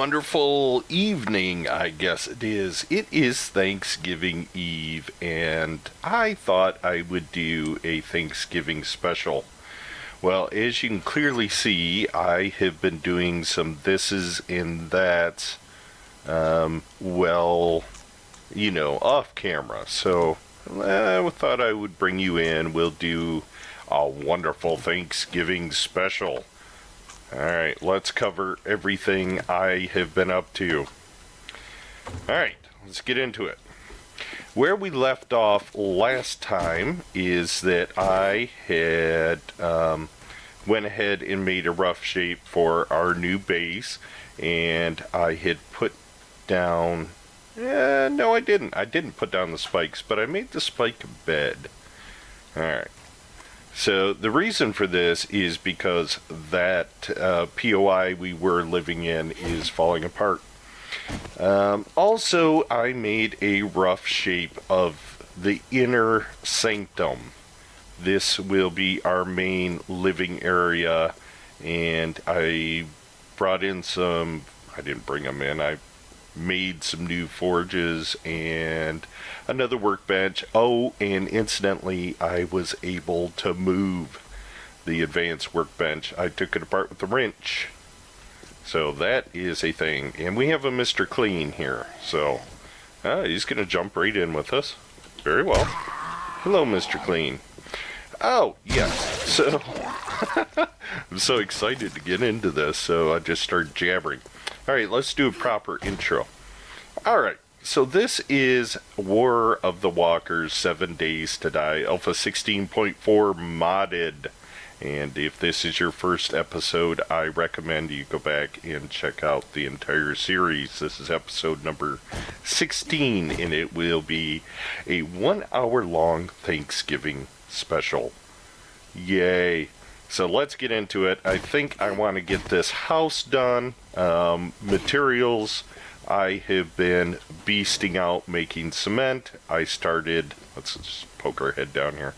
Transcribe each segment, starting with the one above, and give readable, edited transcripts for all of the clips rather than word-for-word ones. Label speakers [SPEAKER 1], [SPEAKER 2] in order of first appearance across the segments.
[SPEAKER 1] wonderful evening, I guess it is. It is Thanksgiving Eve, and I thought I would do a Thanksgiving special. Well, as you can clearly see, I have been doing some thises and that's, well, off camera. So I thought I would bring you in. We'll do a wonderful Thanksgiving special. Alright, let's cover everything I have been up to. Alright, let's get into it. Where we left off last time is that I had went ahead and made a rough shape for our new base, and I had put down... no, I didn't. I didn't put down the spikes, but I made the spike bed. Alright. So the reason for this is because that POI we were living in is falling apart. Also, I made a rough shape of the inner sanctum. This will be our main living area, and I brought in some... I didn't bring them in. I made some new forges and another workbench. Oh, and incidentally, I was able to move the advanced workbench. I took it apart with the wrench. So that is a thing. And we have a Mr. Clean here. So he's going to jump right in with us. Very well. Hello, Mr. Clean. Oh, yes. So I'm so excited to get into this, so I just started jabbering. Alright, let's do a proper intro. Alright, so this is War of the Walkers 7 Days to Die, Alpha 16.4 modded. And if this is your first episode, I recommend you go back and check out the entire series. This is episode number 16, and it will be a 1 hour long Thanksgiving special. Yay. So let's get into it. I think I want to get this house done. Materials, I have been beasting out making cement. I started, let's just poke our head down here.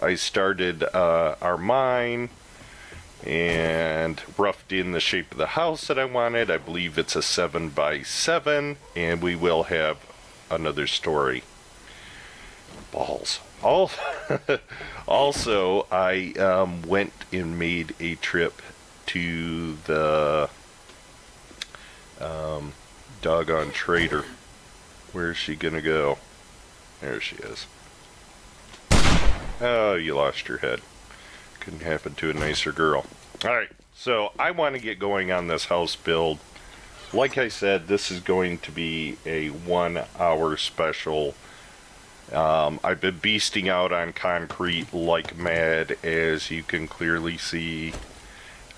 [SPEAKER 1] I started our mine and roughed in the shape of the house that I wanted. I believe it's a 7x7, and we will have another story. Balls. Also, I went and made a trip to the doggone trader. Where's she gonna go? There she is. Oh, you lost your head. Couldn't happen to a nicer girl. Alright, so I want to get going on this house build. Like I said, this is going to be a 1 hour special. I've been beasting out on concrete like mad, as you can clearly see.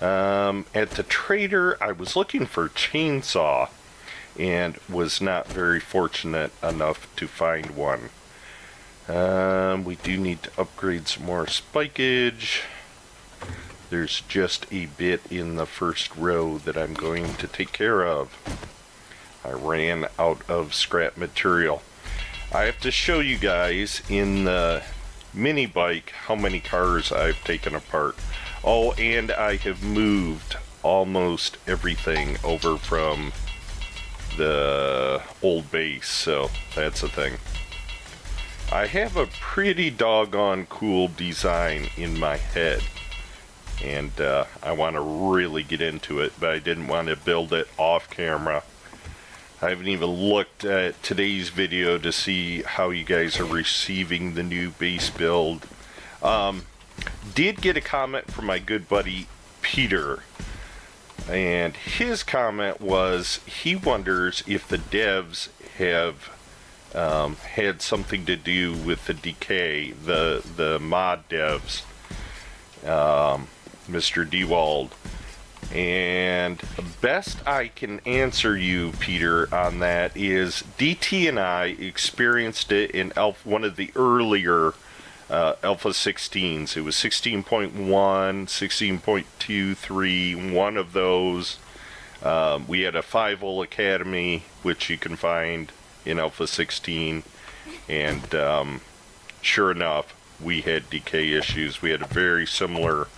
[SPEAKER 1] At the trader, I was looking for a chainsaw and was not very fortunate enough to find one. We do need to upgrade some more spikage. There's just a bit in the first row that I'm going to take care of. I ran out of scrap material. I have to show you guys in the mini bike how many cars I've taken apart. Oh, and I have moved almost everything over from the old base, so that's a thing. I have a pretty doggone cool design in my head, and I want to really get into it, but I didn't want to build it off camera. I haven't even looked at today's video to see how you guys are receiving the new base build. Did get a comment from my good buddy Peter, and his comment was he wonders if the devs have had something to do with the decay, the mod devs, Mr. Dewald. And best I can answer you, Peter, on that is DT and I experienced it in one of the earlier Alpha 16s. It was 16.1, 16.23, one of those. We had a 5-0 Academy, which you can find in Alpha 16, and sure enough, we had decay issues. We had a very similar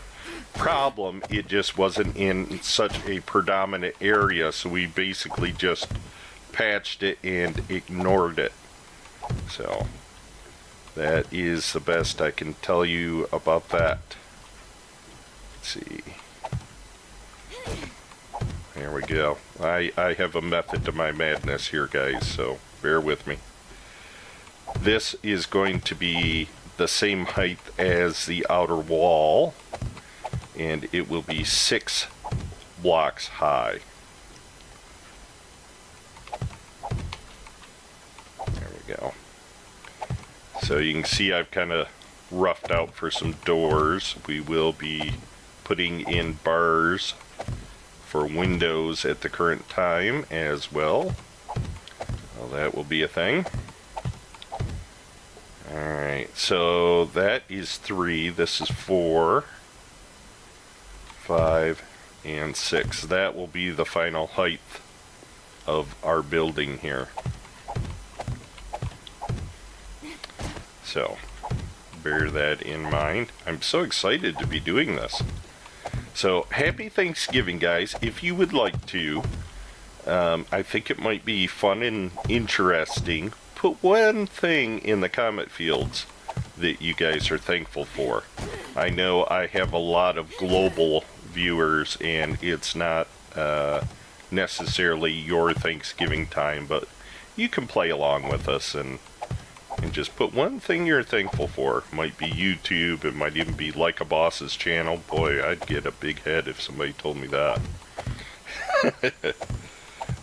[SPEAKER 1] problem. It just wasn't in such a predominant area, so we basically just patched it and ignored it. So that is the best I can tell you about that. Let's see. There we go. I have a method to my madness here, guys, so bear with me. This is going to be the same height as the outer wall, and it will be 6 blocks high. There we go. So you can see I've kind of roughed out for some doors. We will be putting in bars for windows at the current time as well. Well, that will be a thing. Alright, so that is 3. This is 4, 5, and 6. That will be the final height of our building here. So, bear that in mind. I'm so excited to be doing this. So, happy Thanksgiving, guys. If you would like to, I think it might be fun and interesting. Put one thing in the comment fields that you guys are thankful for. I know I have a lot of global viewers, and it's not necessarily your Thanksgiving time, but you can play along with us and just put one thing you're thankful for. It might be YouTube, it might even be Like a Boss's channel. Boy, I'd get a big head if somebody told me that.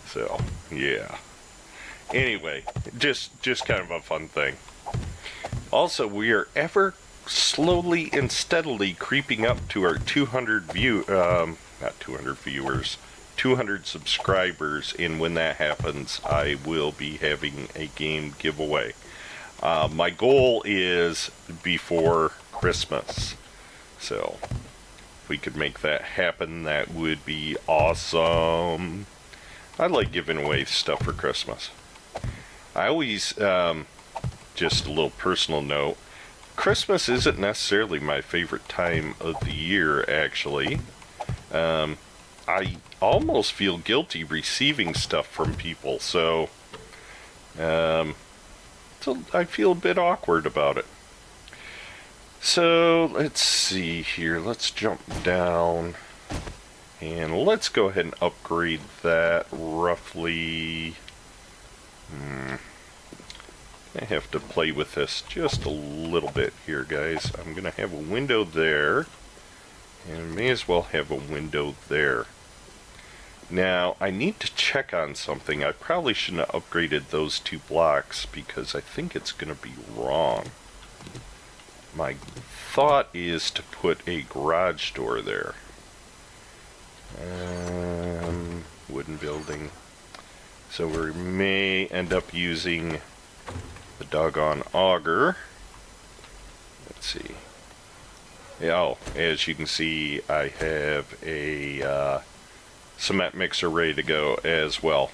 [SPEAKER 1] So, yeah. Anyway, just kind of a fun thing. Also, we are ever slowly and steadily creeping up to our 200 viewers, 200 subscribers, and when that happens, I will be having a game giveaway. My goal is before Christmas, so if we could make that happen, that would be awesome. I like giving away stuff for Christmas. I always, just a little personal note, Christmas isn't necessarily my favorite time of the year, actually. I almost feel guilty receiving stuff from people, so I feel a bit awkward about it. So, let's see here. Let's jump down. And let's go ahead and upgrade that roughly. I have to play with this just a little bit here, guys. I'm going to have a window there. And may as well have a window there. Now, I need to check on something. I probably shouldn't have upgraded those 2 blocks because I think it's going to be wrong. My thought is to put a garage door there. Wooden building. So we may end up using the doggone auger. Let's see. Oh, as you can see, I have a cement mixer ready to go as well.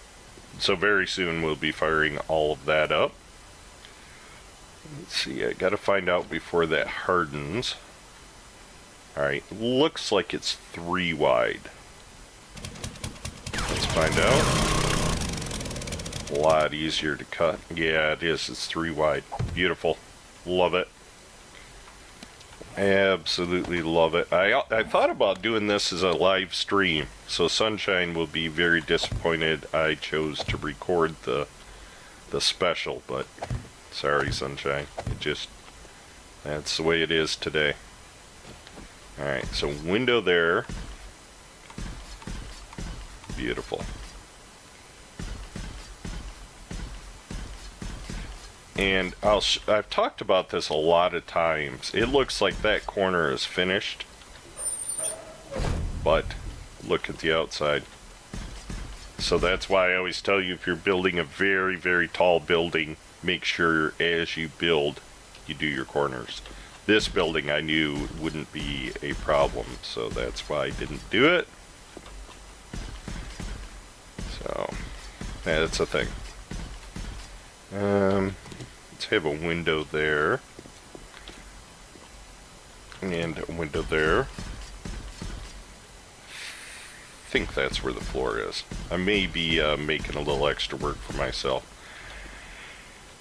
[SPEAKER 1] So very soon we'll be firing all of that up. Let's see, I gotta find out before that hardens. Alright, looks like it's 3 wide. Let's find out. A lot easier to cut. Yeah, it is. It's 3 wide. Beautiful. Love it. Absolutely love it. I thought about doing this as a live stream, so Sunshine will be very disappointed I chose to record the special, but sorry, Sunshine. That's the way it is today. Alright, so window there. Beautiful. And I've talked about this a lot of times. It looks like that corner is finished, but look at the outside. So that's why I always tell you, if you're building a very, very tall building, make sure as you build, you do your corners. This building I knew wouldn't be a problem, so that's why I didn't do it. So, yeah, that's a thing. Let's have a window there. And a window there. think that's where the floor is. I may be making a little extra work for myself.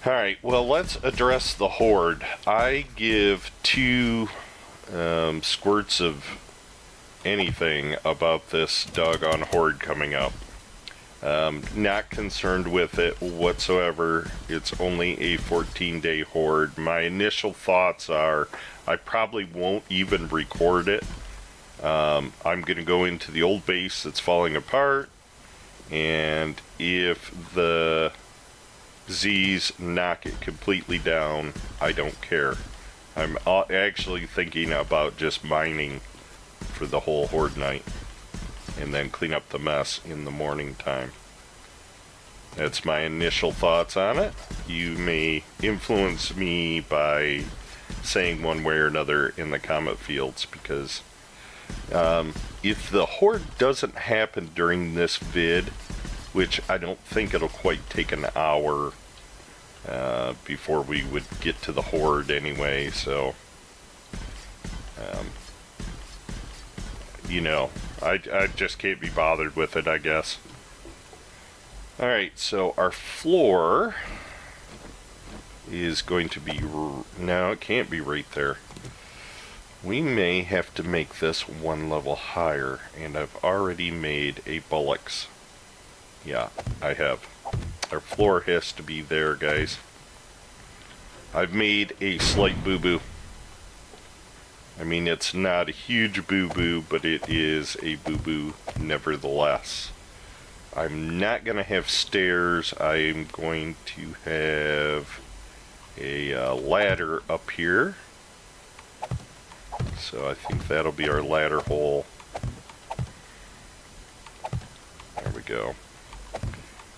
[SPEAKER 1] Alright, well, let's address the horde. I give 2 squirts of anything about this doggone horde coming up. Not concerned with it whatsoever. It's only a 14-day horde. My initial thoughts are I probably won't even record it. I'm going to go into the old base that's falling apart, and if the Z's knock it completely down, I don't care. I'm actually thinking about just mining for the whole horde night and then clean up the mess in the morning time. That's my initial thoughts on it. You may influence me by saying one way or another in the comment fields, because if the horde doesn't happen during this vid, which I don't think it'll quite take an hour before we would get to the horde anyway, so you know, I just can't be bothered with it, I guess. Alright, so our floor is going to be, no, it can't be right there. We may have to make this 1 level higher, and I've already made a bullocks. Yeah, I have. Our floor has to be there, guys. I've made a slight boo-boo. I mean, it's not a huge boo-boo, but it is a boo-boo nevertheless. I'm not going to have stairs. I'm going to have a ladder up here. So I think that'll be our ladder hole. There we go.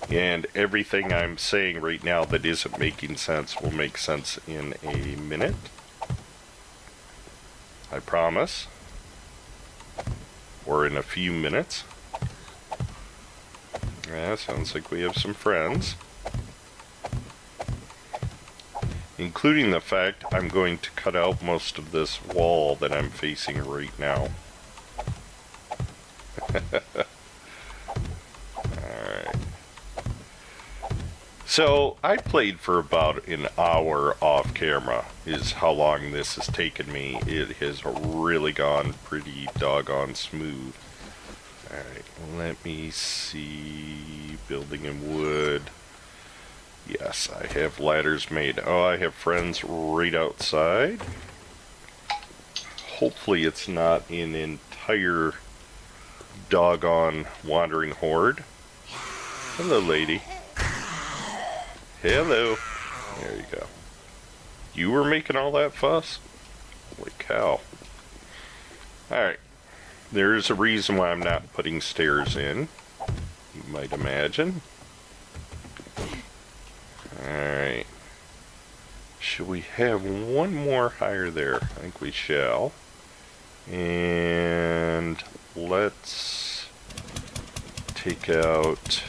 [SPEAKER 1] And everything I'm saying right now that isn't making sense will make sense in a minute. I promise. Or in a few minutes. Yeah, sounds like we have some friends. Including the fact I'm going to cut out most of this wall that I'm facing right now. Alright. So, I played for about an hour off camera, is how long this has taken me. It has really gone pretty doggone smooth. Alright, let me see. Building in wood. Yes, I have ladders made. Oh, I have friends right outside. Hopefully it's not an entire doggone wandering horde. Hello, lady. Hello. There you go. You were making all that fuss? Holy cow. Alright. There's a reason why I'm not putting stairs in, you might imagine. Alright. Should we have one more higher there? I think we shall. And let's take out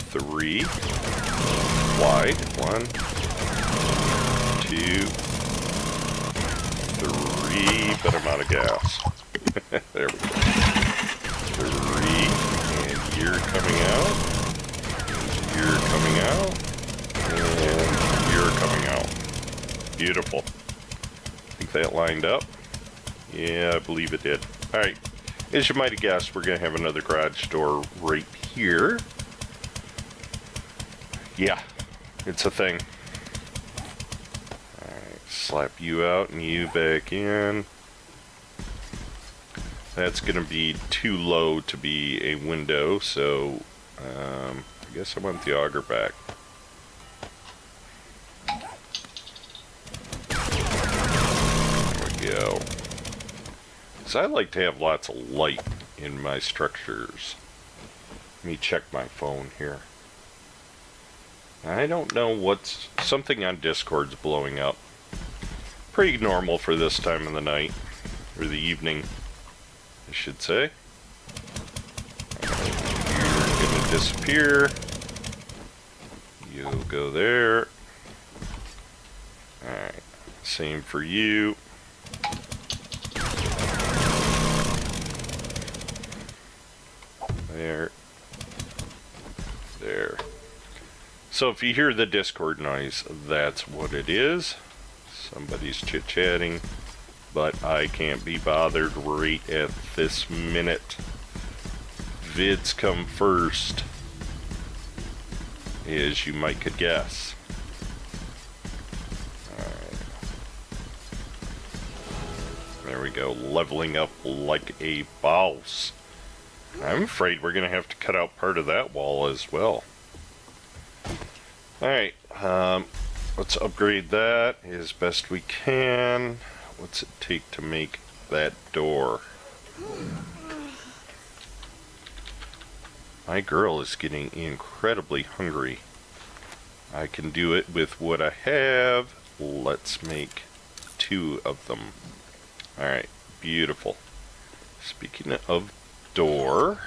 [SPEAKER 1] 3 wide. 1, 2, 3, but I'm out of gas. There we go. 3, and you're coming out. You're coming out. And you're coming out. Beautiful. I think that lined up. Yeah, I believe it did. Alright. As you might have guessed, we're going to have another garage door right here. Yeah, it's a thing. Alright, slap you out and you back in. That's going to be too low to be a window, so I guess I want the auger back. There we go. So I like to have lots of light in my structures. Let me check my phone here. I don't know what's... Something on Discord's blowing up. Pretty normal for this time of the night. Or the evening, I should say. You're gonna disappear. You'll go there. Alright. Same for you. So if you hear the Discord noise, that's what it is. Somebody's chit-chatting, but I can't be bothered right at this minute. Vids come first, as you might could guess. Alright. There we go, leveling up like a boss. I'm afraid we're going to have to cut out part of that wall as well. Alright, let's upgrade that as best we can. What's it take to make that door? My girl is getting incredibly hungry. I can do it with what I have. Let's make 2 of them. Alright, beautiful. Speaking of door,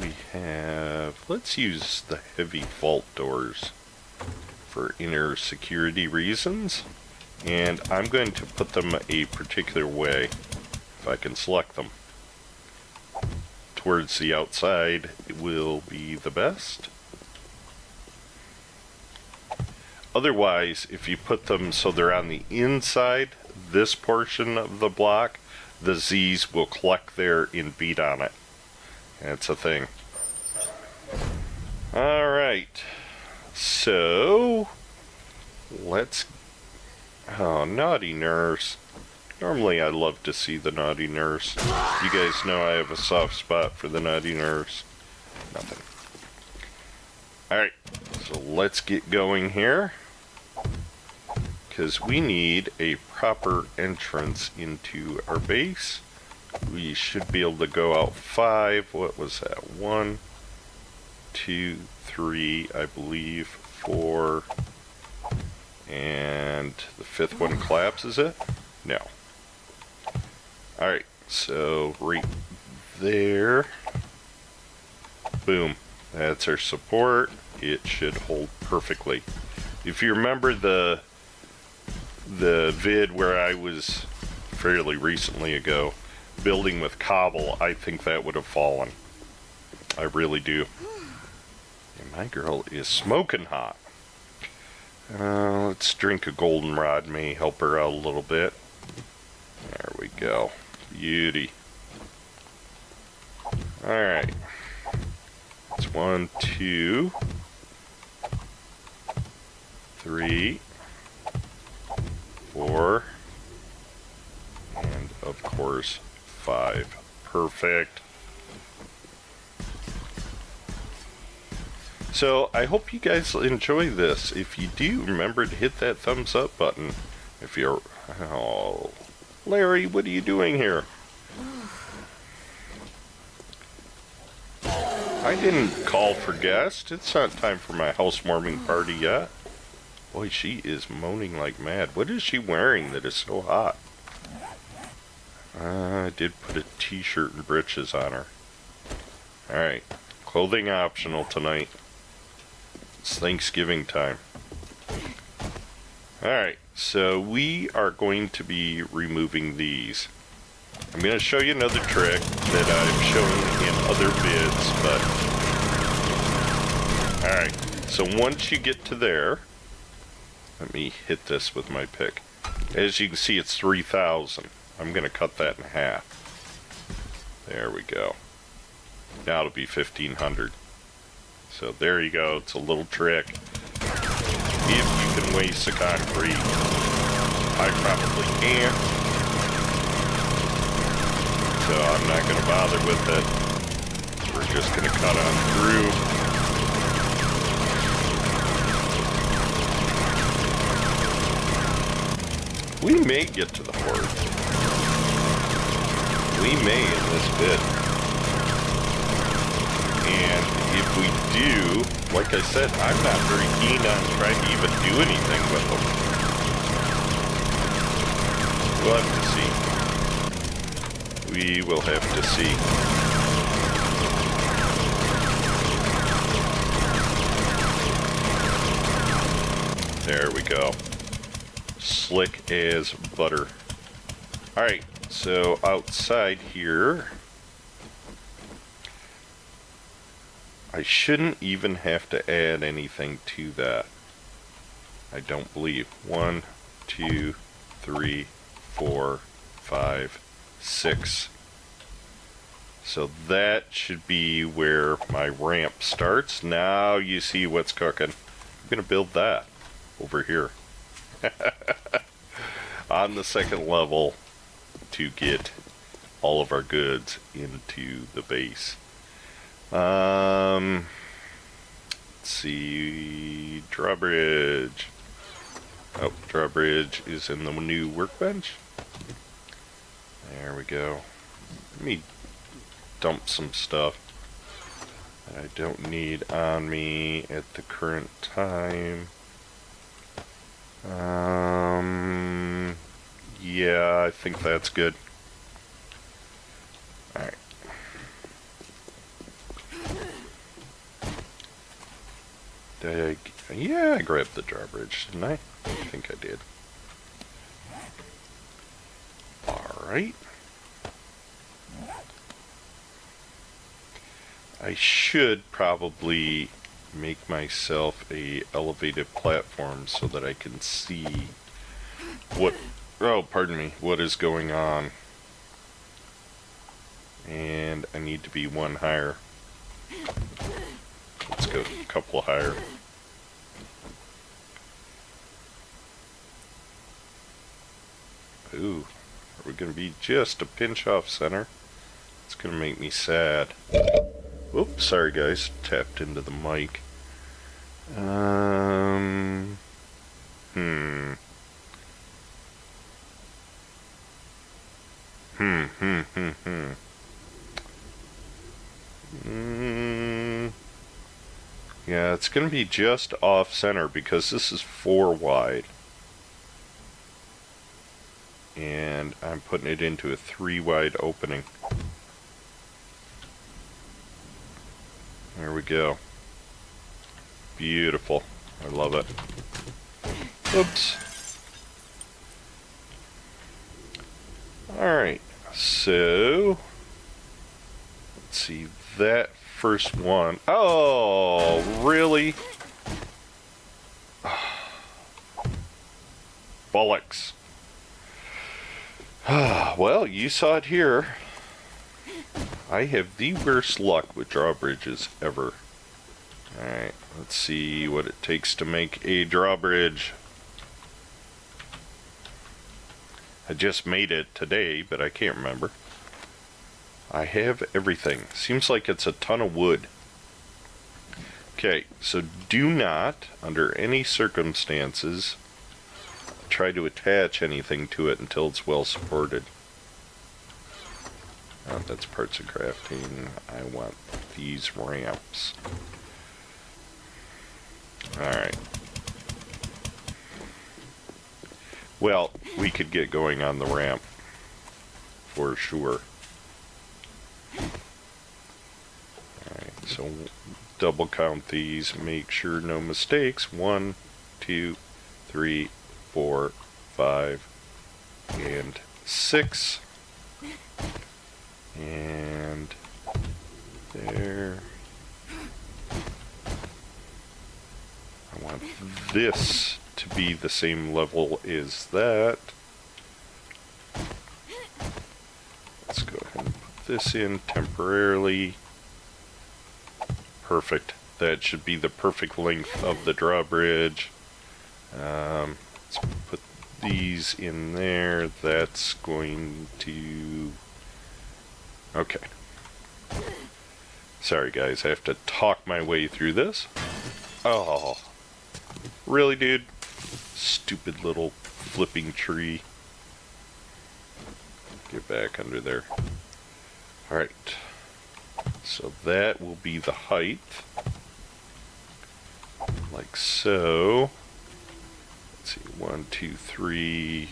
[SPEAKER 1] we have, let's use the heavy vault doors for inner security reasons, and I'm going to put them a particular way, if I can select them. Towards the outside will be the best. Otherwise, if you put them so they're on the inside, this portion of the block, the Z's will collect there and beat on it. That's a thing. Alright. So, let's... Oh, naughty nurse. Normally I love to see the naughty nurse. You guys know I have a soft spot for the naughty nurse. Nothing. Alright, so let's get going here. Because we need a proper entrance into our base. We should be able to go out 5. What was that? 1, 2, 3, I believe. 4. And the 5th one collapses it? No. Alright, so right there. Boom. That's our support. It should hold perfectly. If you remember the vid where I was fairly recently ago building with cobble, I think that would have fallen. I really do. And my girl is smoking hot. Let's drink a goldenrod, may help her out a little bit. There we go. Beauty. Alright. It's 1, 2, 3, 4, and of course 5. Perfect. So I hope you guys enjoy this. If you do, remember to hit that thumbs up button. If you're... Oh, Larry, what are you doing here? I didn't call for guests. It's not time for my housewarming party yet. Boy, she is moaning like mad. What is she wearing that is so hot? I did put a t-shirt and britches on her. Alright. Clothing optional tonight. It's Thanksgiving time. Alright. So we are going to be removing these. I'm going to show you another trick that I've shown in other vids, but... Alright. So once you get to there... Let me hit this with my pick. As you can see, it's 3,000. I'm going to cut that in half. There we go. Now it'll be 1,500. So there you go. It's a little trick. If you can waste the concrete, I probably can't. So I'm not going to bother with it. We're just going to cut on through. We may get to the horde. We may in this bit. And if we do, like I said, I'm not very keen on trying to even do anything with them. We'll have to see. We will have to see. There we go. Slick as butter. Alright, so outside here, I shouldn't even have to add anything to that. I don't believe. 1, 2, 3, 4, 5, 6. So that should be where my ramp starts. Now you see what's cooking. I'm going to build that over here on the second level to get all of our goods into the base. Let's see, drawbridge. Oh, drawbridge is in the new workbench. There we go. Let me dump some stuff that I don't need on me at the current time. Yeah, I think that's good. Alright. Yeah, I grabbed the drawbridge, didn't I? I think I did. Alright. I should probably make myself a elevated platform so that I can see what, oh, pardon me, what is going on. And I need to be one higher. Let's go a couple higher. Ooh, are we going to be just a pinch off center? It's going to make me sad. Oops, sorry guys, tapped into the mic. Yeah, it's going to be just off center because this is 4 wide. And I'm putting it into a 3 wide opening. There we go. Beautiful. I love it. Oops. Alright, so let's see, that first one. Oh, really? Bollocks. Well, you saw it here. I have the worst luck with drawbridges ever. Alright, let's see what it takes to make a drawbridge. I just made it today, but I can't remember. I have everything. Seems like it's a ton of wood. Okay, so do not, under any circumstances, try to attach anything to it until it's well supported. Oh, that's parts of crafting. I want these ramps. Alright. Well, we could get going on the ramp. For sure. Alright, so double count these. Make sure no mistakes. 1, 2, 3, 4, 5, and 6. And there. I want this to be the same level as that. Let's go ahead and put this in temporarily. Perfect. That should be the perfect length of the drawbridge. Let's put these in there. That's going to... Okay. Sorry guys, I have to talk my way through this. Oh. Really, dude? Stupid little flipping tree. Get back under there. Alright. So that will be the height. Like so. Let's see. 1, 2, 3,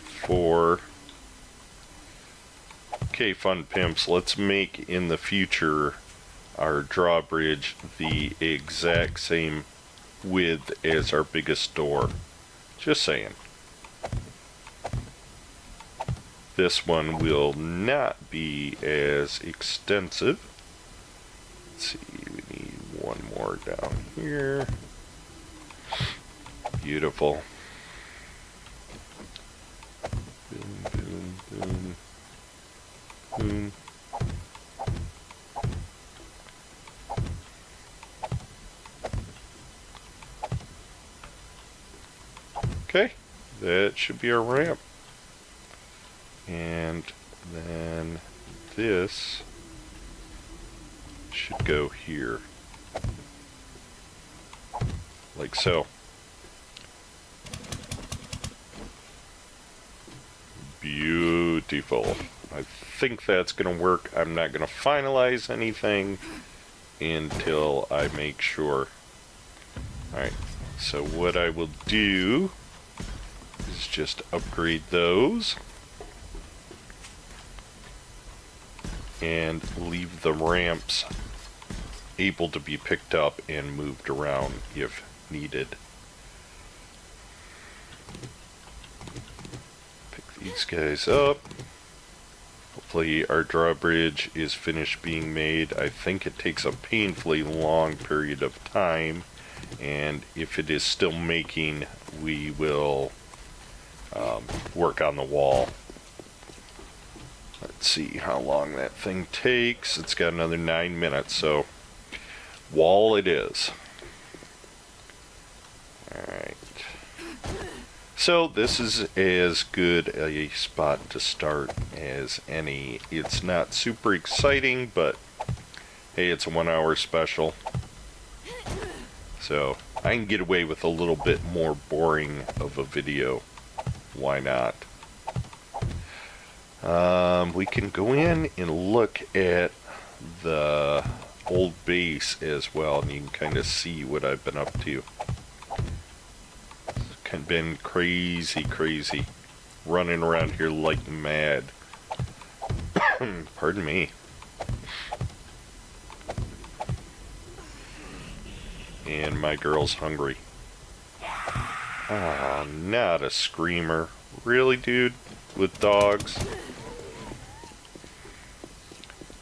[SPEAKER 1] 4. Okay, fun pimps, let's make in the future our drawbridge the exact same width as our biggest door. Just saying. This one will not be as extensive. Let's Let's see, we need one more down here. Beautiful. Boom, boom, boom. Boom. Okay, that should be our ramp. And then this should go here. Like so. Beautiful. I think that's going to work. I'm not going to finalize anything until I make sure. Alright, so what I will do is just upgrade those and leave the ramps able to be picked up and moved around if needed. Pick these guys up. Hopefully our drawbridge is finished being made. I think it takes a painfully long period of time, and if it is still making, we will work on the wall. Let's see how long that thing takes. It's got another 9 minutes, so wall it is. Alright. So this is as good a spot to start as any. It's not super exciting, but hey, it's a 1 hour special. So I can get away with a little bit more boring of a video. Why not? We can go in and look at the old base as well, and you can kind of see what I've been up to. It's been crazy running around here like mad. Pardon me. And my girl's hungry. Ah, not a screamer. Really, dude? With dogs?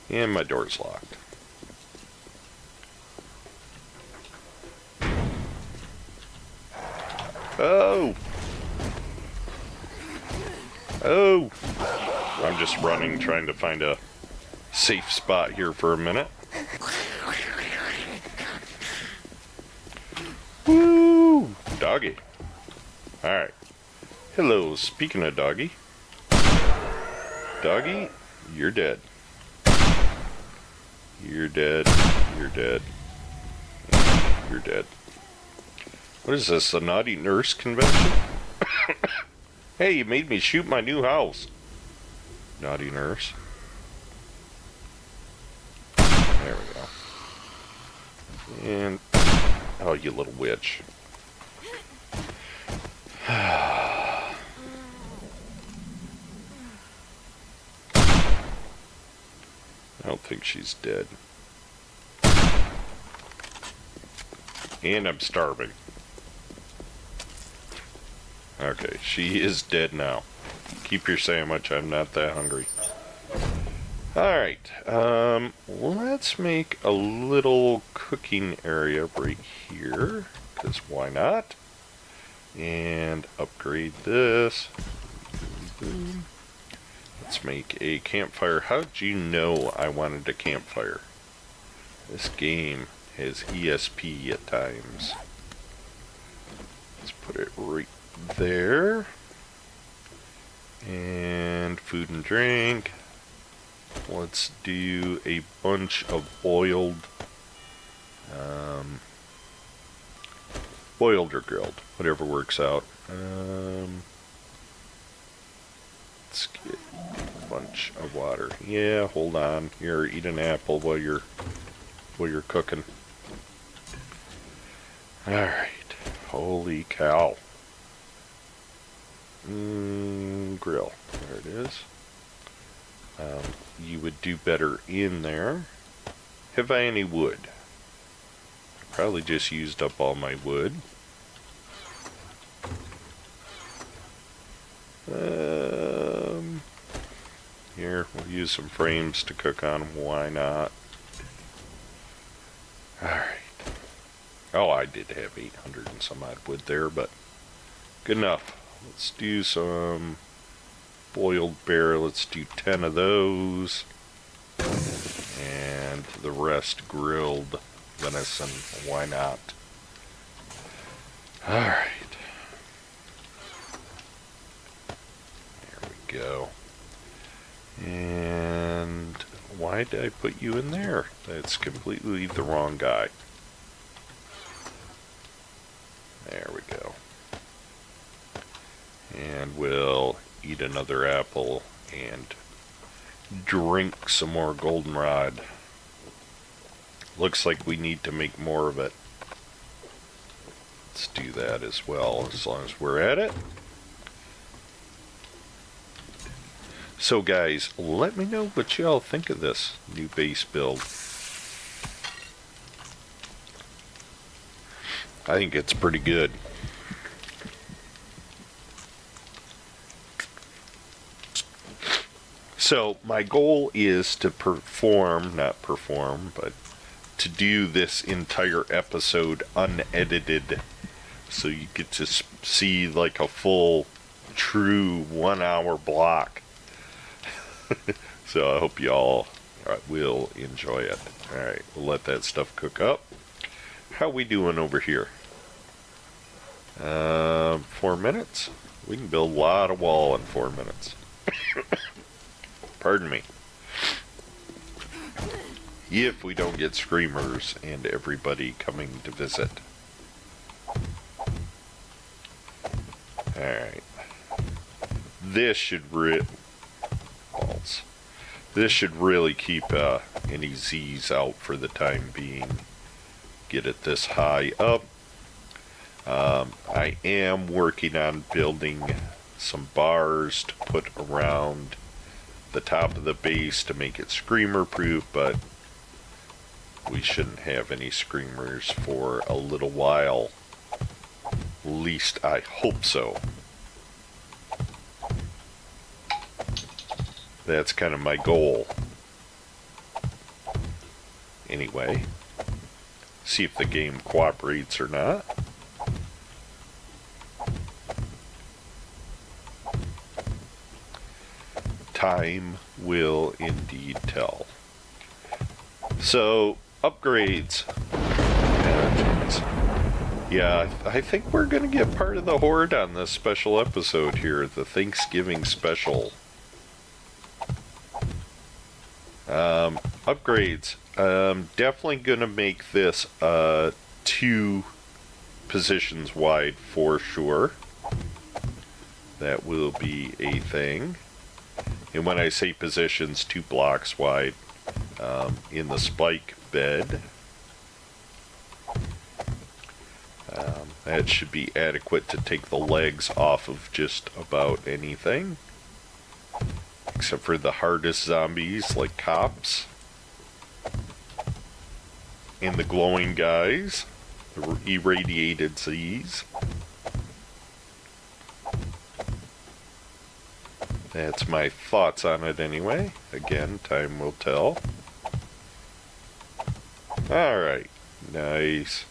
[SPEAKER 1] And my door's locked. Oh! Oh! I'm just running, trying to find a safe spot here for a minute. Woo! Doggy. Alright. Hello, speaking of doggy. Doggy, you're dead. You're dead. You're dead. You're dead. What is this, a naughty nurse convention? Hey, you made me shoot my new house. Naughty nurse. There we go. And, oh, you little witch. I don't think she's dead. And I'm starving. Okay, she is dead now. Keep your sandwich, I'm not that hungry. Alright, let's make a little cooking area right here, because why not? And upgrade this. Boom. Let's make a campfire. How'd you know I wanted a campfire? This game has ESP at times. Let's put it right there. And food and drink. Let's do a bunch of boiled boiled or grilled, whatever works out. Let's get a bunch of water. Yeah, hold on. Here, eat an apple while you're cooking. Alright. Holy cow. Grill. There it is. You would do better in there. Have I any wood? I probably just used up all my wood. Here, we'll use some frames to cook on. Why not? Oh, I did have 800 and some odd wood there, but good enough. Let's do some boiled bear. Let's do 10 of those. And the rest grilled venison. Why not? Alright. There we go. And why did I put you in there? That's completely the wrong guy. There we go. And we'll eat another apple and drink some more goldenrod. Looks like we need to make more of it. Let's do that as well, as long as we're at it. So guys, let me know what y'all think of this new base build. I think it's pretty good. So my goal is to not perform, but to do this entire episode unedited, so you get to see like a full, true 1 hour block. So I hope y'all will enjoy it. Alright, we'll let that stuff cook up. How we doing over here? 4 minutes? We can build a lot of wall in 4 minutes. Pardon me. If we don't get screamers and everybody coming to visit. Alright. This should This should really keep any Z's out for the time being. Get it this high up. I am working on building some bars to put around the top of the base to make it screamer proof, but we shouldn't have any screamers for a little while. At least I hope so. That's kind of my goal. Anyway, see if the game cooperates or not. Time will indeed tell. So, upgrades. Yeah, I think we're going to get part of the horde on this special episode here, the Thanksgiving special. Upgrades. Definitely going to make this 2 positions wide for sure. That will be a thing. And when I say positions, 2 blocks wide in the spike bed. That should be adequate to take the legs off of just about anything. Except for the hardest zombies like cops. And the glowing guys. The irradiated Z's. That's my thoughts on it anyway. Again, time will tell. Alright. Nice.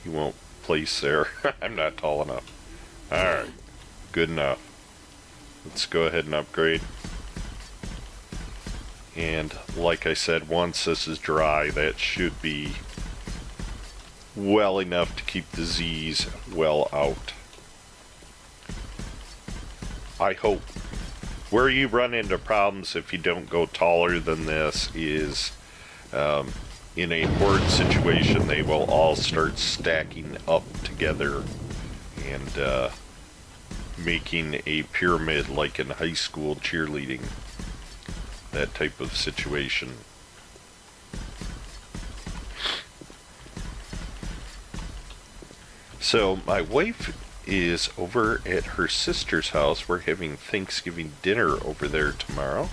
[SPEAKER 1] You won't place there. I'm not tall enough. Alright. Good enough. Let's go ahead and upgrade. And like I said, once this is dry, that should be well enough to keep the Z's well out. I hope. Where you run into problems if you don't go taller than this is in a horde situation, they will all start stacking up together and making a pyramid like in high school cheerleading. That type of situation. So my wife is over at her sister's house. We're having Thanksgiving dinner over there tomorrow.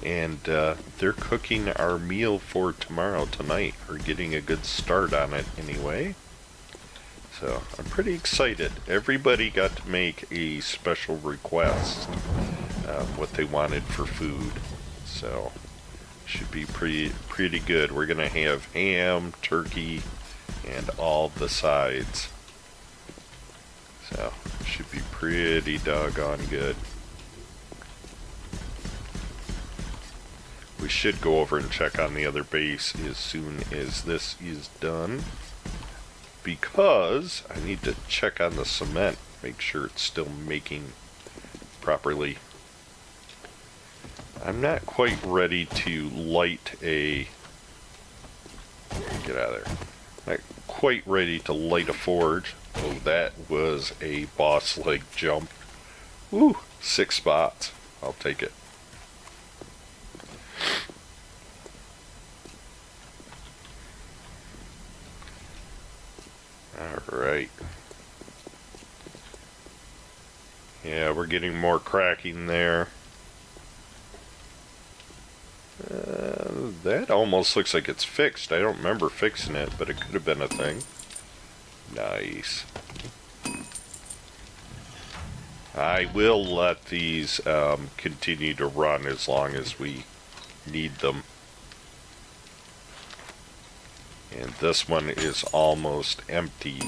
[SPEAKER 1] And they're cooking our meal for tomorrow tonight. We're getting a good start on it anyway. So I'm pretty excited. Everybody got to make a special request, what they wanted for food. So should be pretty good. We're gonna have ham, turkey, and all the sides. So should be pretty doggone good. We should go over and check on the other base as soon as this is done, because I need to check on the cement, make sure it's still making properly. I'm not quite ready to light a... Get out of there. Not quite ready to light a forge. Oh, that was a boss-like jump. Woo! 6 spots. I'll take it. Alright. Yeah, we're getting more cracking there. That almost looks like it's fixed. I don't remember fixing it, but it could have been a thing. Nice. I will let these continue to run as long as we need them. And this one is almost empty,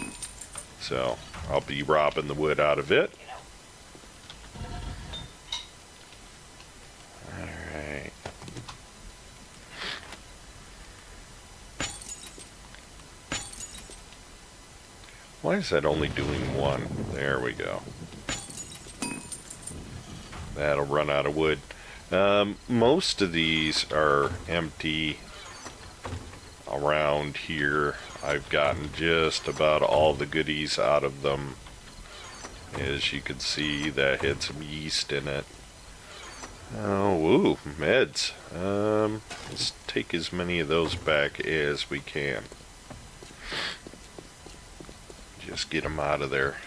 [SPEAKER 1] so I'll be robbing the wood out of it. Alright. Why is that only doing one? There we go. That'll run out of wood. Most of these are empty around here. I've gotten just about all the goodies out of them. As you can see, that had some yeast in it. Oh, ooh, meds. Let's take as many of those back as we can. Just get them out of there.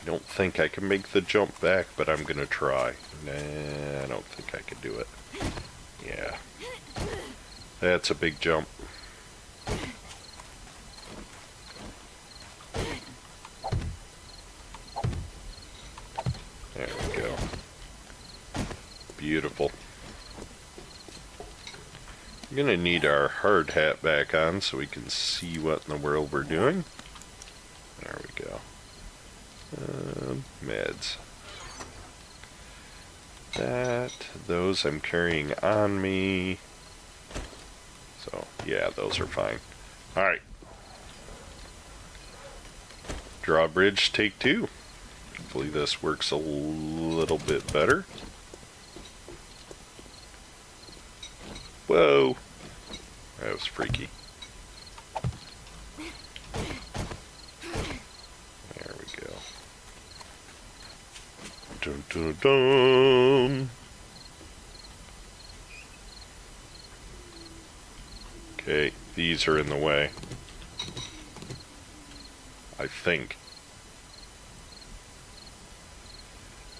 [SPEAKER 1] I don't think I can make the jump back, but I'm gonna try. Nah, I don't think I can do it. Yeah. That's a big jump. There we go. Beautiful. I'm gonna need our hard hat back on so we can see what in the world we're doing. There we go. Meds. Those I'm carrying on me. So, yeah, those are fine. Alright. Drawbridge, take 2. Hopefully this works a little bit better. Whoa! That was freaky. There we go. Dun dun dun! Okay, these are in the way. I think.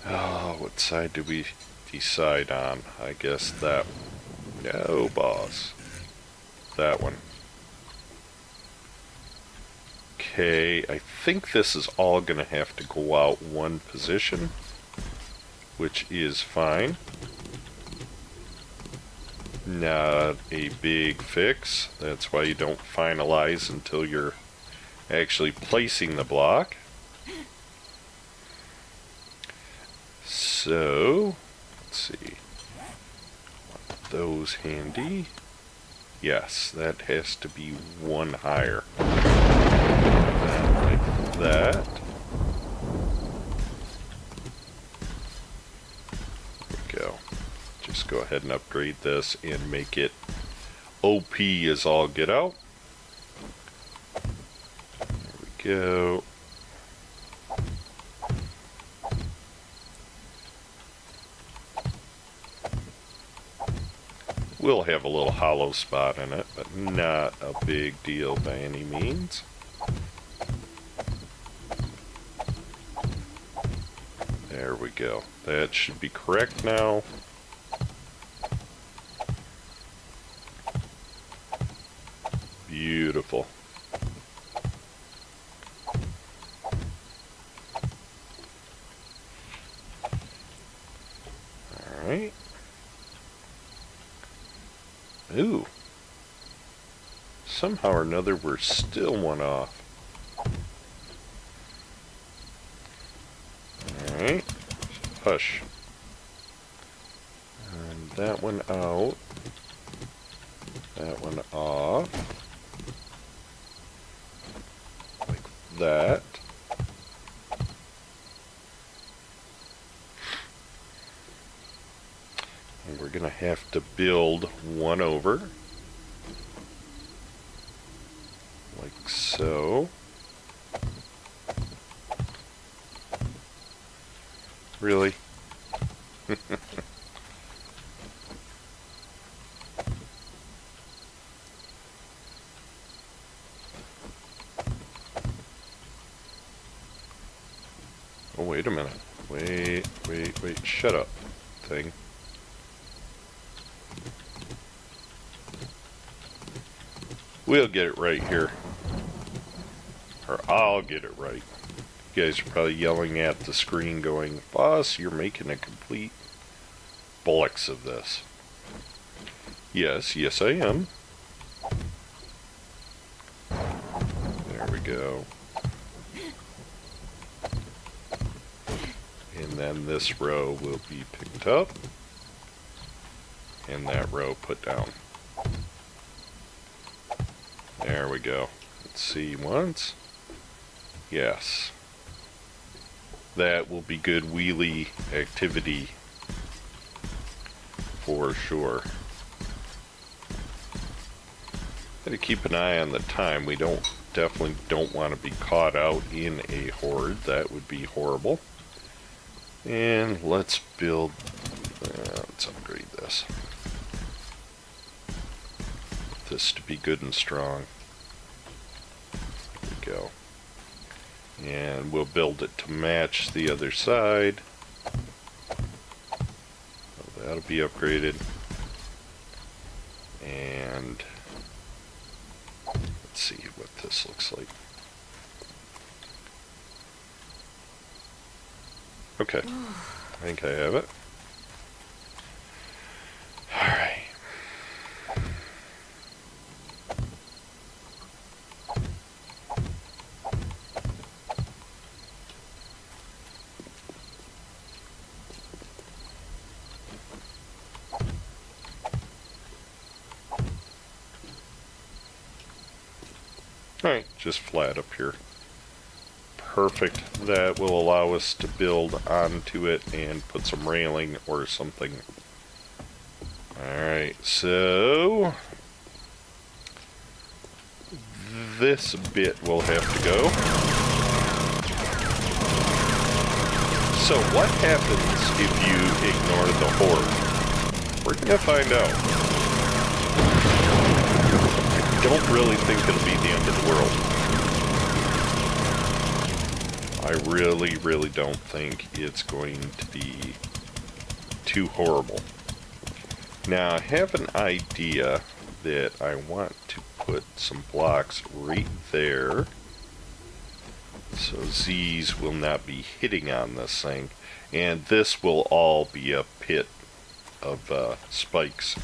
[SPEAKER 1] Oh, what side do we decide on? I guess that... No, boss. That one. Okay, I think this is all gonna have to go out one position, which is fine. Not a big fix. That's why you don't finalize until you're actually placing the block. So, let's see. Those handy. Yes, that has to be one higher. Like that. There we go. Just go ahead and upgrade this and make it OP as all get out. There we go. Will have a little hollow spot in it, but not a big deal by any means. There we go. That should be correct now. Beautiful. Alright. Ooh. Somehow or another, we're still one off. Alright. Hush. And that one out. That one off. Like that. And we're going to have to build one over. Like so. Really? Oh, wait a minute. Wait, shut up, thing. We'll get it right here. Or I'll get it right. You guys are probably yelling at the screen going, "Boss, you're making a complete bollocks of this." Yes, I am. There we go. And then this row will be picked up. And that row put down. There we go. Let's see once. Yes. That will be good wheelie activity for sure. Gotta keep an eye on the time. We definitely don't want to be caught out in a horde. That would be horrible. And let's build, let's upgrade this. This to be good and strong. There we go. And we'll build it to match the other side. So that'll be upgraded. And let's see what this looks like. Okay, I think I have it. Alright. Alright, just flat up here. Perfect. That will allow us to build onto it and put some railing or something. Alright, so this bit will have to go. So what happens if you ignore the horde? We're gonna find out. I don't really think it'll be the end of the world. I really don't think it's going to be too horrible. Now, I have an idea that I want to put some blocks right there, so Z's will not be hitting on this thing, and this will all be a pit of spikes.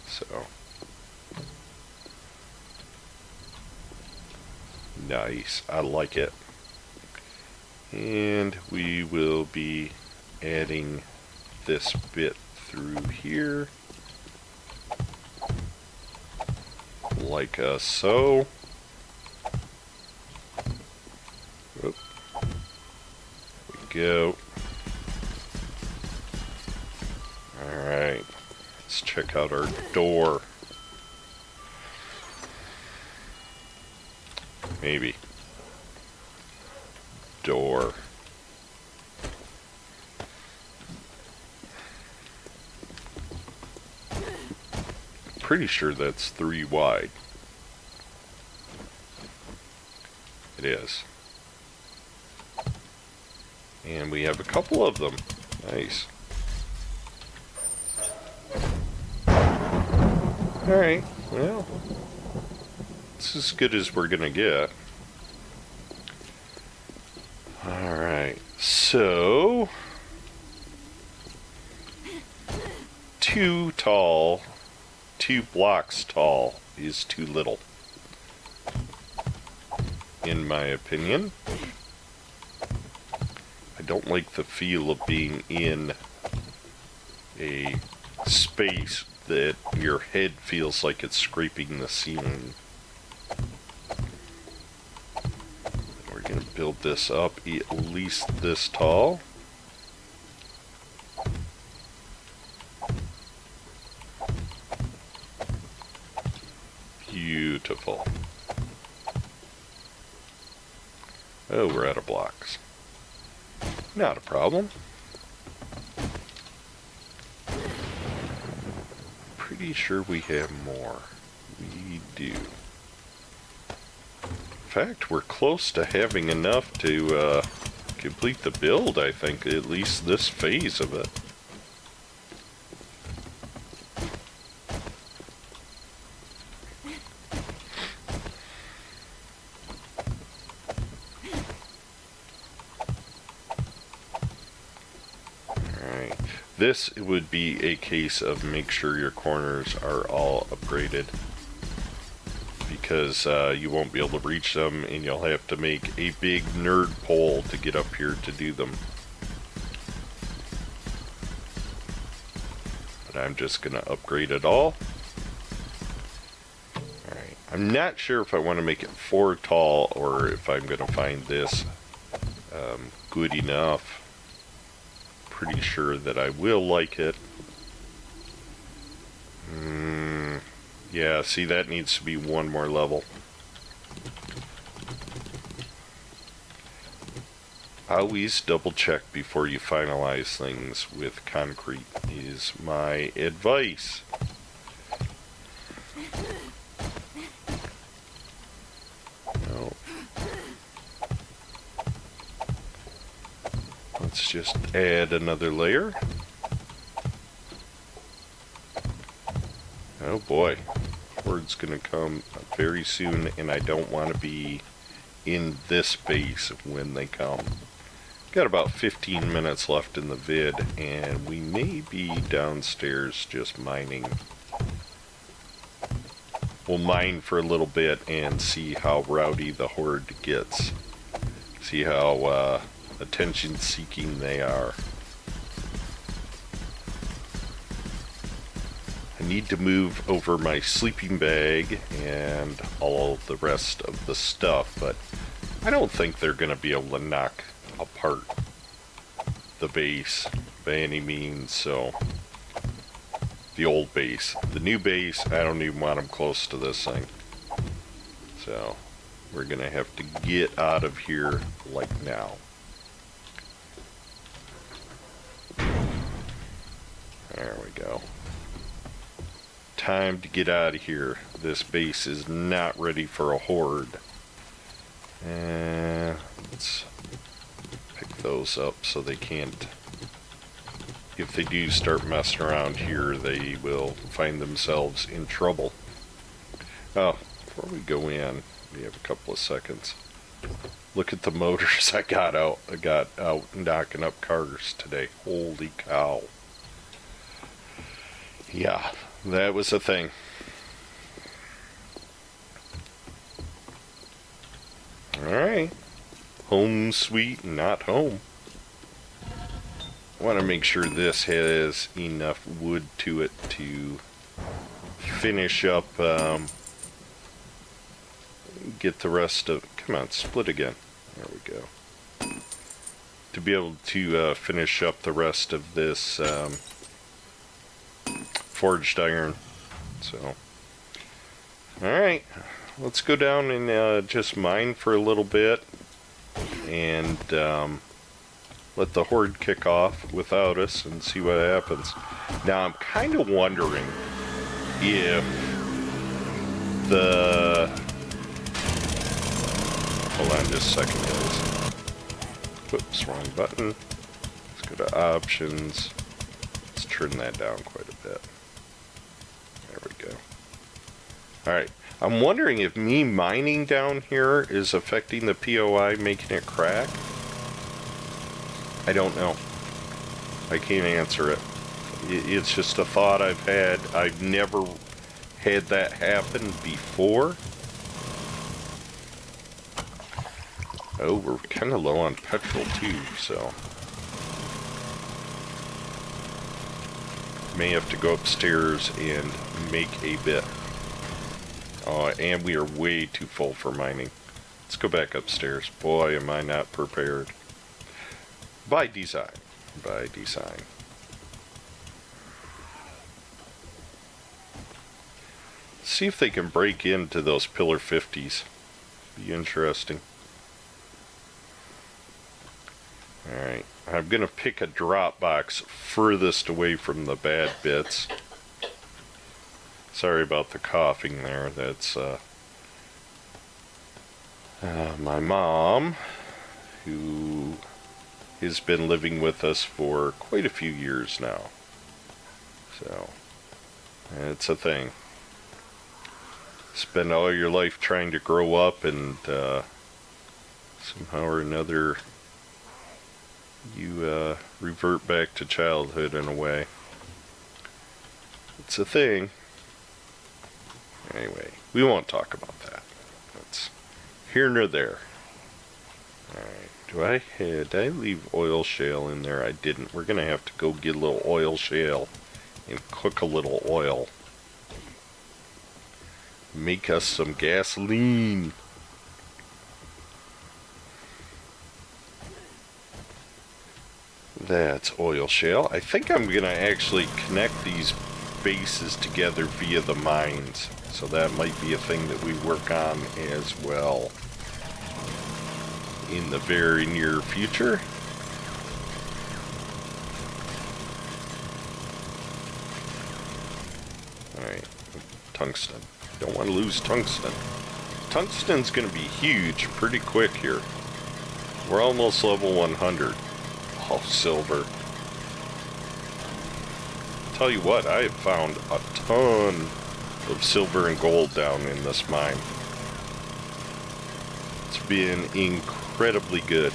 [SPEAKER 1] So, nice, I like it. And we will be adding this bit through here, like so. Oop. There we go. Alright, let's check out our door. Maybe. Door. Pretty sure that's 3 wide. It is. And we have a couple of them. Nice. Alright, well, it's as good as we're gonna get. Alright, so too tall, 2 blocks tall is too little, in my opinion. I don't like the feel of being in a space that your head feels like it's scraping the ceiling. We're going to build this up at least this tall. Beautiful. Oh, we're out of blocks. Not a problem. Pretty sure we have more. We do. In fact, we're close to having enough to complete the build, I think, at least this phase of it. This would be a case of make sure your corners are all upgraded, because you won't be able to reach them and you'll have to make a big nerd pole to get up here to do them. But I'm just going to upgrade it all. Alright, I'm not sure if I want to make it 4 tall or if I'm going to find this good enough. Pretty sure that I will like it. Yeah, see, that needs to be 1 more level. Always double check before you finalize things with concrete is my advice. No. Let's just add another layer. Oh boy, horde's gonna come very soon, and I don't want to be in this base when they come. Got about 15 minutes left in the vid, and we may be downstairs just mining. We'll mine for a little bit and see how rowdy the horde gets. See how attention-seeking they are. I need to move over my sleeping bag and all the rest of the stuff, but I don't think they're going to be able to knock apart the base by any means. So the old base. The new base, I don't even want them close to this thing. So we're going to have to get out of here like now. There we go. Time to get out of here. This base is not ready for a horde. And let's pick those up so they can't. If they do start messing around here, they will find themselves in trouble. Oh, before we go in, we have a couple of seconds. Look at the motors I got out knocking up cars today. Holy cow. Yeah, that was a thing. Alright. Home sweet, not home. I want to make sure this has enough wood to it to finish up, get the rest of... Come on, split again. There we go. To be able to finish up the rest of this forged iron. So, alright, let's go down and just mine for a little bit and let the horde kick off without us and see what happens. Now I'm kind of wondering if the... Hold on just a second, guys. Whoops, wrong button. Let's go to options. Let's turn that down quite a bit. There we go. Alright, I'm wondering if me mining down here is affecting the POI, making it crack. I don't know. I can't answer it. It's just a thought I've had. I've never had that happen before. Oh, we're kind of low on petrol too, so may have to go upstairs and make a bit. Oh, and we are way too full for mining. Let's go back upstairs. Boy, am I not prepared. By design. By design. See if they can break into those pillar 50s. Be interesting. Alright, I'm gonna pick a drop box furthest away from the bad bits. Sorry about the coughing there. That's my mom, who has been living with us for quite a few years now. So, it's a thing. Spend all your life trying to grow up, and somehow or another you revert back to childhood in a way. It's a thing. Anyway, we won't talk about that. That's here nor there. Alright, did I leave oil shale in there? I didn't. We're gonna have to go get a little oil shale and cook a little oil. Make us some gasoline. That's oil shale. I think I'm gonna actually connect these bases together via the mines. So that might be a thing that we work on as well in the very near future. Alright, tungsten. Don't want to lose tungsten. Tungsten's going to be huge pretty quick here. We're almost level 100. Oh, silver. Tell you what, I have found a ton of silver and gold down in this mine. It's been incredibly good.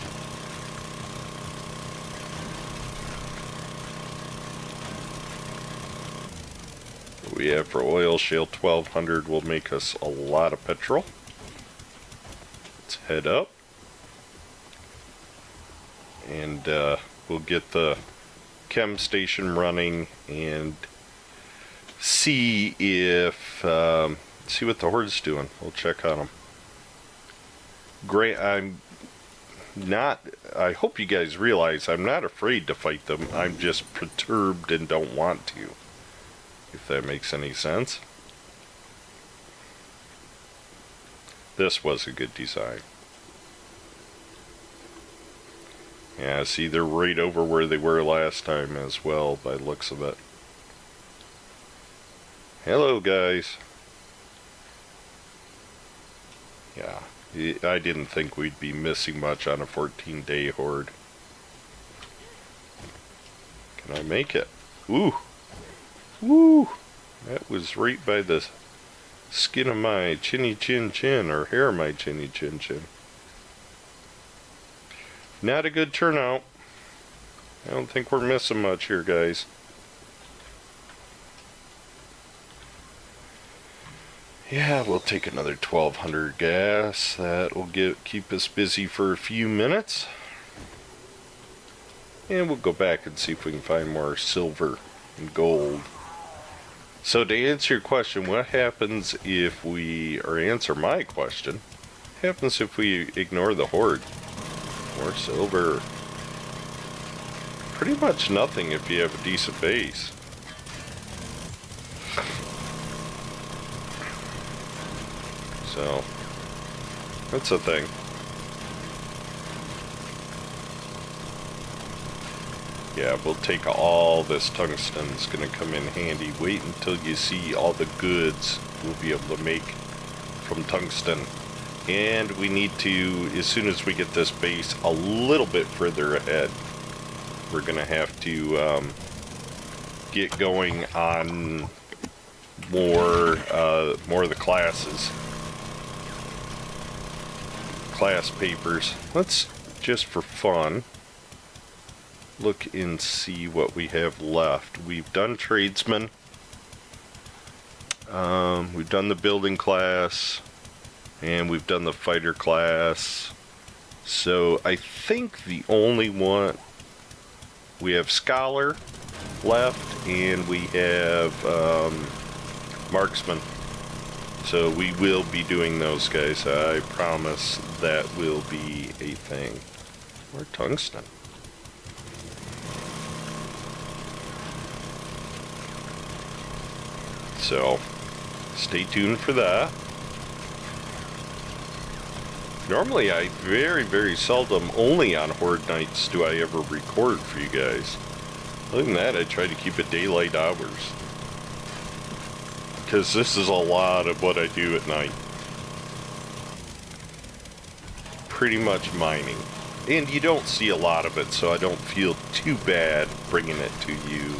[SPEAKER 1] What we have for oil shale, 1200 will make us a lot of petrol. Let's head up. And we'll get the chem station running and see if see what the horde's doing. We'll check on them. Great. I hope you guys realize I'm not afraid to fight them. I'm just perturbed and don't want to, if that makes any sense. This was a good design. Yeah, see, they're right over where they were last time as well, by the looks of it. Hello, guys. Yeah, I didn't think we'd be missing much on a 14-day horde. Can I make it? Ooh! Woo! That was right by the skin of my chinny chin chin, or hair of my chinny chin chin. Not a good turnout. I don't think we're missing much here, guys. Yeah, we'll take another 1200 gas. That will keep us busy for a few minutes. And we'll go back and see if we can find more silver and gold. So to answer your question, what happens if we, or answer my question, what happens if we ignore the horde? More silver. Pretty much nothing if you have a decent base. So, that's a thing. Yeah, we'll take all this tungsten. It's going to come in handy. Wait until you see all the goods we'll be able to make from tungsten. And we need to, as soon as we get this base a little bit further ahead, we're going to have to get going on more of the classes. Class papers. Let's, just for fun, look and see what we have left. We've done tradesmen. We've done the building class, and we've done the fighter class. So I think the only one, we have scholar left, and we have marksman. So we will be doing those guys. I promise that will be a thing. Or tungsten. So stay tuned for that. Normally I very seldom, only on Horde nights, do I ever record for you guys. Other than that, I try to keep it daylight hours. Because this is a lot of what I do at night. Pretty much mining. And you don't see a lot of it, so I don't feel too bad bringing it to you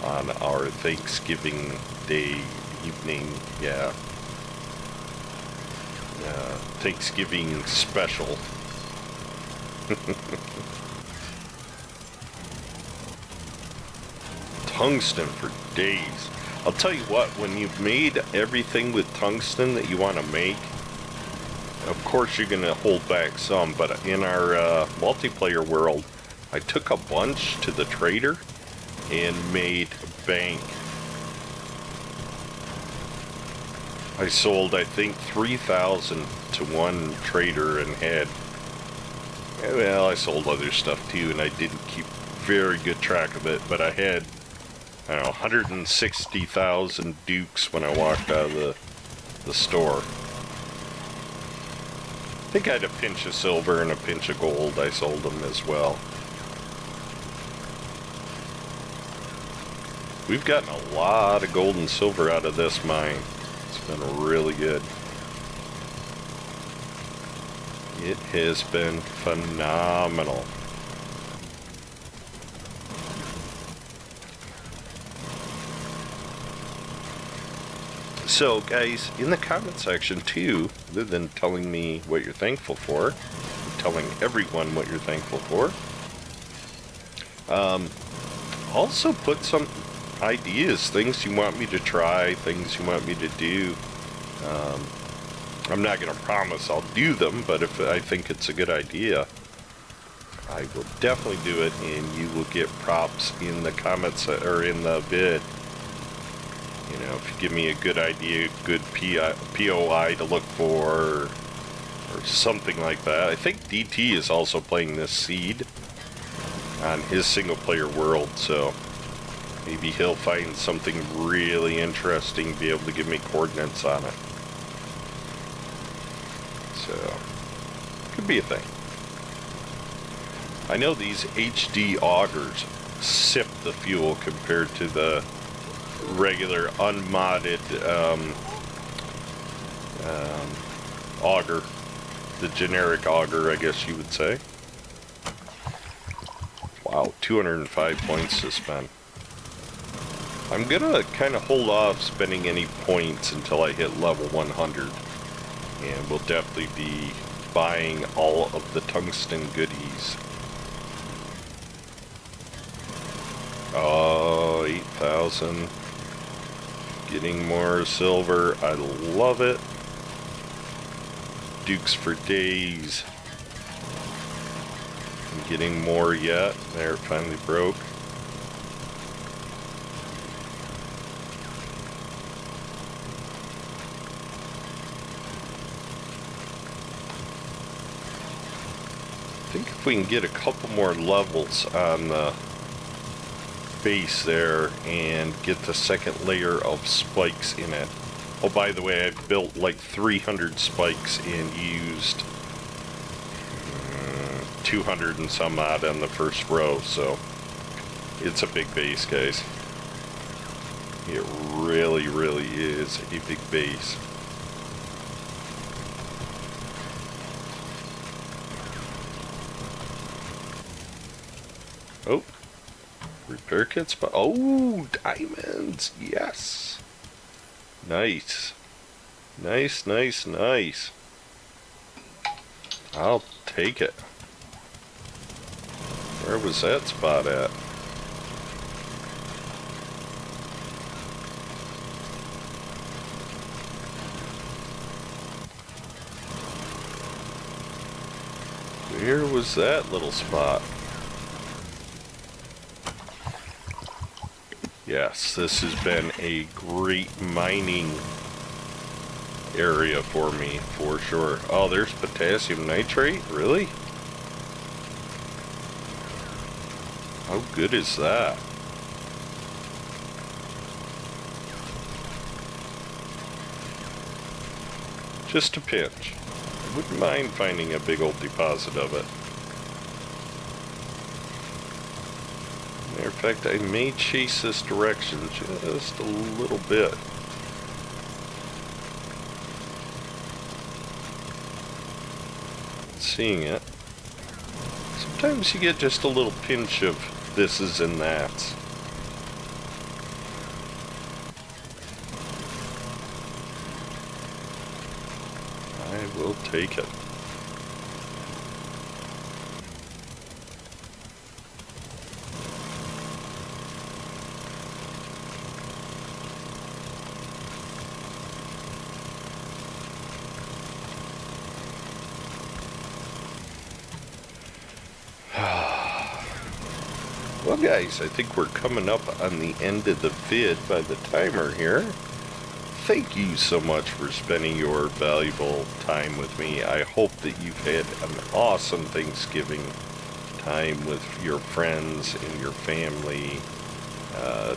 [SPEAKER 1] on our Thanksgiving Day evening. Yeah. Thanksgiving special. Tungsten for days. I'll tell you what, when you've made everything with tungsten that you want to make, of course you're going to hold back some, but in our multiplayer world, I took a bunch to the trader and made bank. I sold, I think, 3,000 to one trader and had, well, I sold other stuff too, and I didn't keep very good track of it, but I had, I don't know, 160,000 dukes when I walked out of the store. I think I had a pinch of silver and a pinch of gold. I sold them as well. We've gotten a lot of gold and silver out of this mine. It's been really good. It has been phenomenal. So guys, in the comment section too, other than telling me what you're thankful for, telling everyone what you're thankful for, also put some ideas, things you want me to try, things you want me to do. I'm not going to promise I'll do them, but if I think it's a good idea, I will definitely do it, and you will get props in the comments or in the vid. You know, if you give me a good idea, good POI to look for, or something like that. I think DT is also playing this seed on his single player world, so maybe he'll find something really interesting, be able to give me coordinates on it. So, could be a thing. I know these HD augers sip the fuel compared to the regular unmodded auger, the generic auger, I guess you would say. Wow, 205 points to spend. I'm gonna kind of hold off spending any points until I hit level 100, and we'll definitely be buying all of the tungsten goodies. Oh, 8,000. Getting more silver. I love it. Dukes for days. I'm getting more yet. There, it finally broke. I think if we can get a couple more levels on the base there and get the second layer of spikes in it. Oh, by the way, I've built like 300 spikes and used 200 and some odd on the first row, so it's a big base, guys. It really is a big base. Oh, repair kits, but oh, diamonds, yes. Nice. Nice. I'll take it. Where was that spot at? Where was that little spot? Yes, this has been a great mining area for me, for sure. Oh, there's potassium nitrate? Really? How good is that? Just a pinch. Wouldn't mind finding a big old deposit of it. Matter of fact, I may chase this direction just a little bit. Seeing it. Sometimes you get just a little pinch of thises and that's. I will take it. Well guys, I think we're coming up on the end of the vid by the timer here. Thank you so much for spending your valuable time with me. I hope that you've had an awesome Thanksgiving time with your friends and your family.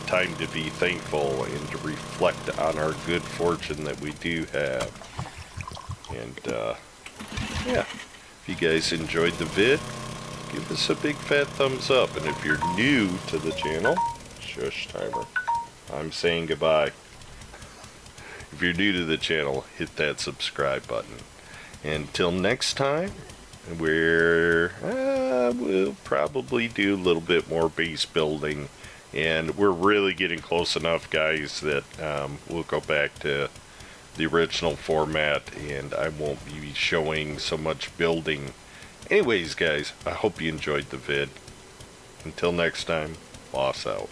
[SPEAKER 1] Time to be thankful and to reflect on our good fortune that we do have. And yeah, if you guys enjoyed the vid, give us a big fat thumbs up. And if you're new to the channel, shush timer, I'm saying goodbye. If you're new to the channel, hit that subscribe button. Until next time, we'll probably do a little bit more base building. And we're really getting close enough, guys, that we'll go back to the original format and I won't be showing so much building. Anyways, guys, I hope you enjoyed the vid. Until next time, boss out.